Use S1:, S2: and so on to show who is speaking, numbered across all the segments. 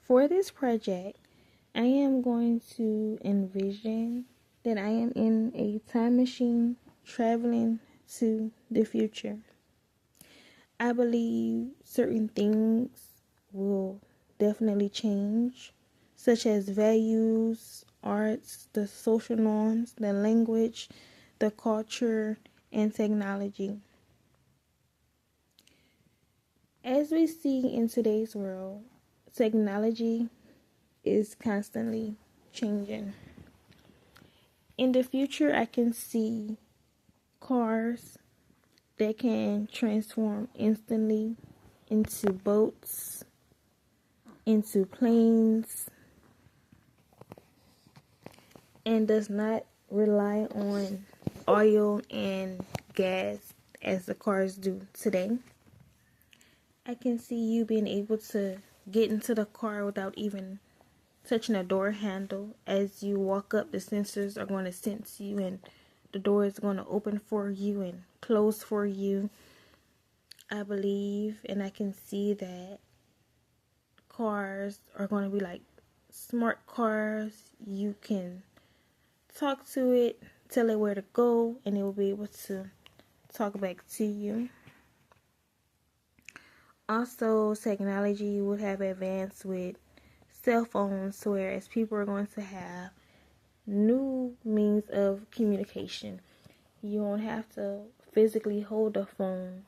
S1: For this project, I am going to envision that I am in a time machine traveling to the future. I believe certain things will definitely change, such as values, arts, the social norms, the language, the culture, and technology. As we see in today's world, technology is constantly changing. In the future, I can see cars that can transform instantly into boats, into planes, and does not rely on oil and gas as the cars do today. I can see you being able to get into the car without even touching a door handle. As you walk up, the sensors are going to sense you, and the door is going to open for you and close for you. I believe and I can see that cars are going to be like smart cars. You can talk to it, tell it where to go, and it will be able to talk back to you. Also, technology would have advanced with cell phones, whereas people are going to have new means of communication. You won't have to physically hold a phone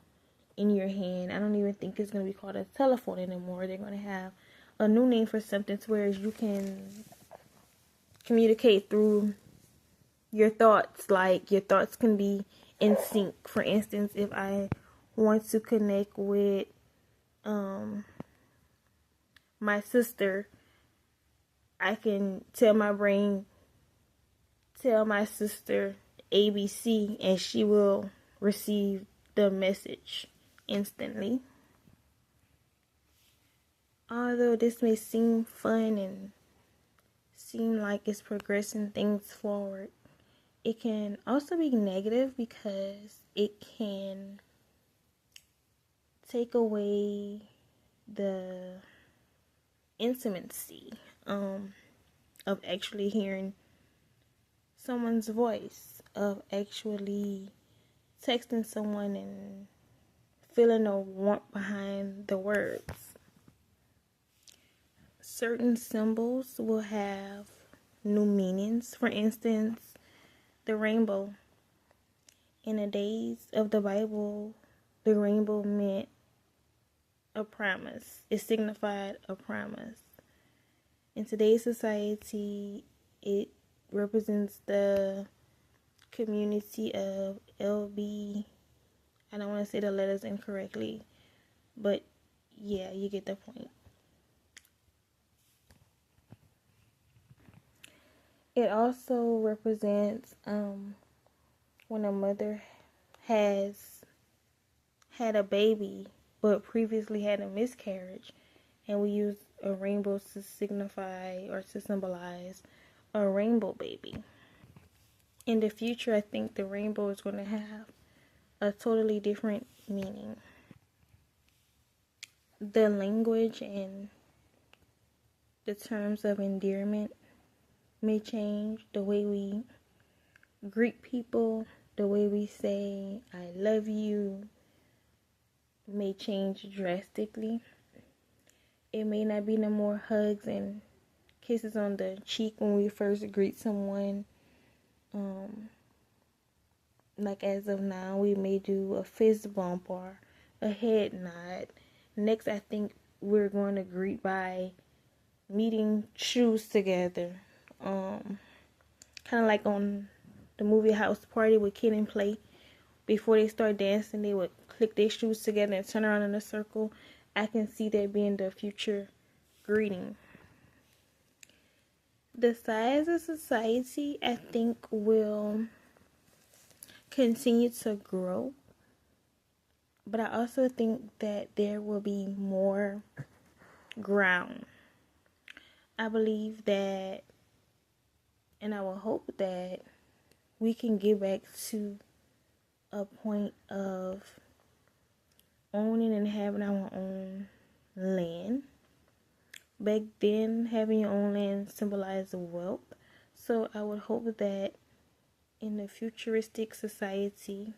S1: in your hand. I don't even think it's going to be called a telephone anymore. They're going to have a new name for something to where you can communicate through your thoughts. Like your thoughts can be in sync. For instance, if I want to connect with my sister, I can tell my brain, tell my sister ABC, and she will receive the message instantly. Although this may seem fun and seem like it's progressing things forward, it can also be negative because it can take away the intimacy of actually hearing someone's voice, of actually texting someone and feeling the warmth behind the words. Certain symbols will have new meanings. For instance, the rainbow. In the days of the Bible, the rainbow meant a promise. It signified a promise. In today's society, it represents the community of LB. I don't want to say the letters incorrectly, but yeah, you get the point. It also represents when a mother has had a baby but previously had a miscarriage, and we use a rainbow to signify or to symbolize a rainbow baby. In the future, I think the rainbow is going to have a totally different meaning. The language and the terms of endearment may change. The way we greet people, the way we say I love you may change drastically. It may not be no more hugs and kisses on the cheek when we first greet someone. Like as of now, we may do a fist bump or a head nod. Next, I think we're going to greet by meeting shoes together. Kind of like on the movie House Party with Kid and Play. Before they start dancing, they would click their shoes together and turn around in a circle. I can see that being the future greeting. The size of society, I think, will continue to grow. But I also think that there will be more ground. I believe that, and I will hope that we can get back to a point of owning and having our own land, back then, having your own land symbolized wealth. So I would hope that in the futuristic society,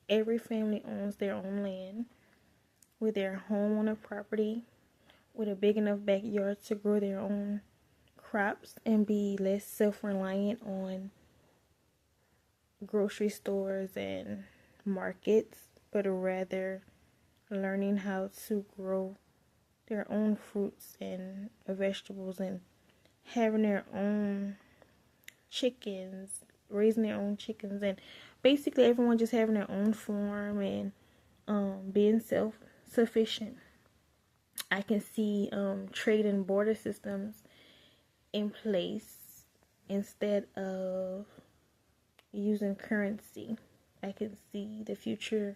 S1: every family owns their own land with their home on a property with a big enough backyard to grow their own crops and be less self-reliant on grocery stores and markets, but rather learning how to grow their own fruits and vegetables and having their own chickens, raising their own chickens, and basically everyone just having their own farm and being self-sufficient. I can see trade and border systems in place instead of using currency. I can see the future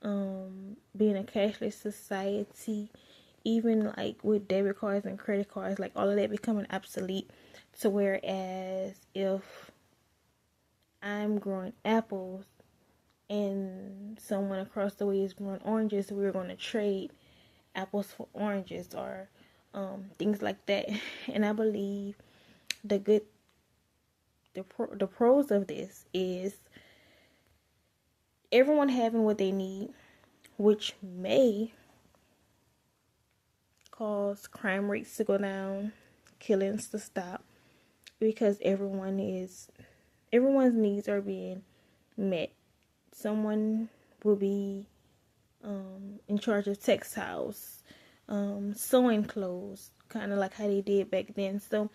S1: being a cashless society, even like with debit cards and credit cards, like all of that becoming obsolete. To whereas if I'm growing apples and someone across the way is growing oranges, we're going to trade apples for oranges or things like that. And I believe the pros of this is everyone having what they need, which may cause crime rates to go down, killings to stop, because everyone's needs are being met. Someone will be in charge of textiles, sewing clothes, kind of like how they did back then. So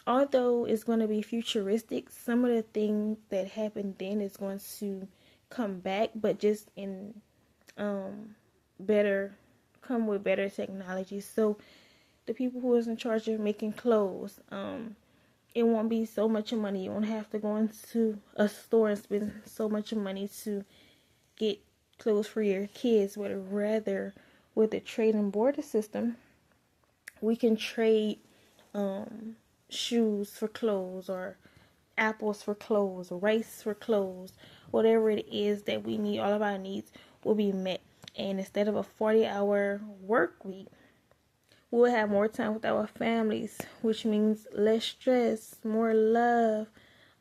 S1: although it's going to be futuristic, some of the things that happened then is going to come back, but just in come with better technology. So the people who is in charge of making clothes, it won't be so much money. You won't have to go into a store and spend so much money to get clothes for your kids, but rather with the trade and border system, we can trade shoes for clothes, or apples for clothes, or rice for clothes, whatever it is that we need. All of our needs will be met. And instead of a 40-hour work week, we'll have more time with our families, which means less stress, more love,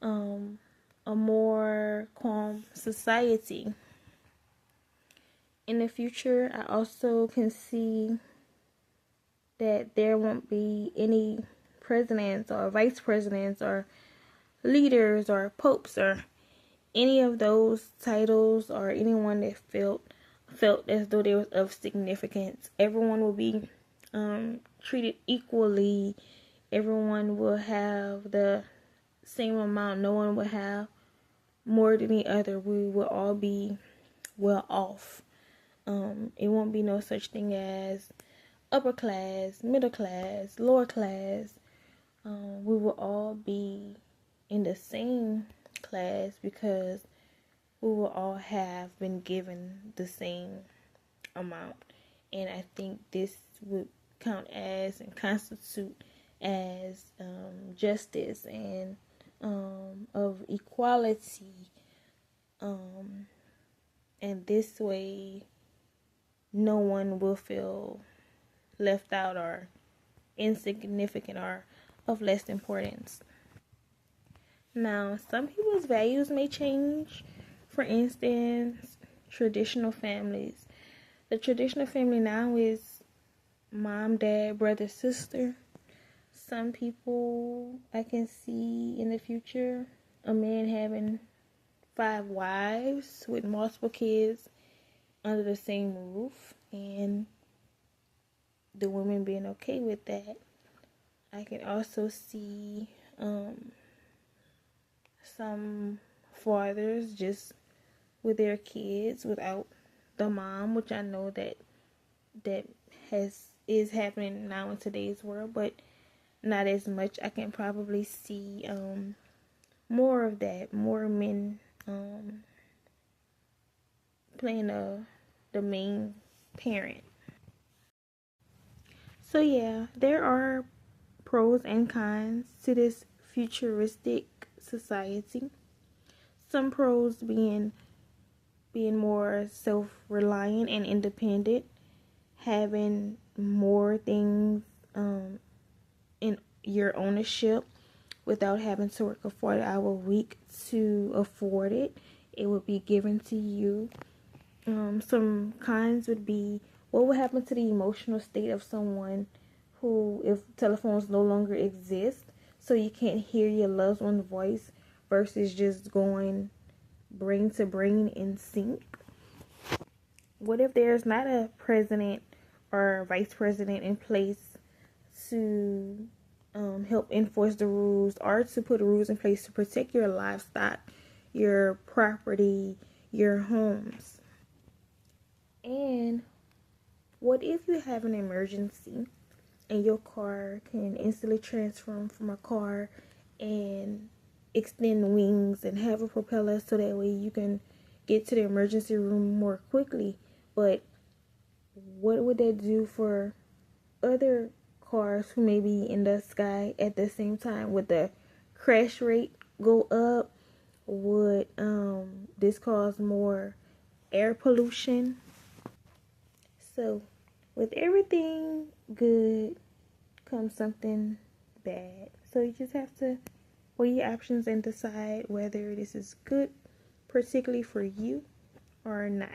S1: a more calm society. In the future, I also can see that there won't be any presidents or vice presidents or leaders or popes or any of those titles, or anyone that felt as though they was of significance. Everyone will be treated equally. Everyone will have the same amount. No one will have more than the other. We will all be well off. It won't be no such thing as upper class, middle class, lower class. We will all be in the same class because we will all have been given the same amount. And I think this would count as and constitute as justice and of equality. And this way, no one will feel left out or insignificant or of less importance. Now, some people's values may change. For instance, traditional families. The traditional family now is mom, dad, brother, sister. Some people I can see in the future a man having 5 wives with multiple kids under the same roof, and the women being okay with that. I can also see some fathers just with their kids without the mom, which I know that is happening now in today's world, but not as much. I can probably see more of that, more men playing the main parent. So yeah, there are pros and cons to this futuristic society. Some pros being more self-reliant and independent, having more things your ownership without having to work a 40-hour week to afford it. It would be given to you. Some kinds would be, what would happen to the emotional state of someone who, if telephones no longer exist, so you can't hear your loved one's voice versus just going brain to brain in sync? What if there's not a president or vice president in place to help enforce the rules, or to put rules in place to protect your livestock, your property, your homes? And what if you have an emergency and your car can instantly transform from a car and extend wings and have a propeller so that way you can get to the emergency room more quickly? But what would that do for other cars who may be in the sky at the same time? Would the crash rate go up? Would this cause more air pollution? So with everything good comes something bad. So you just have to weigh your options and decide whether this is good particularly for you or not.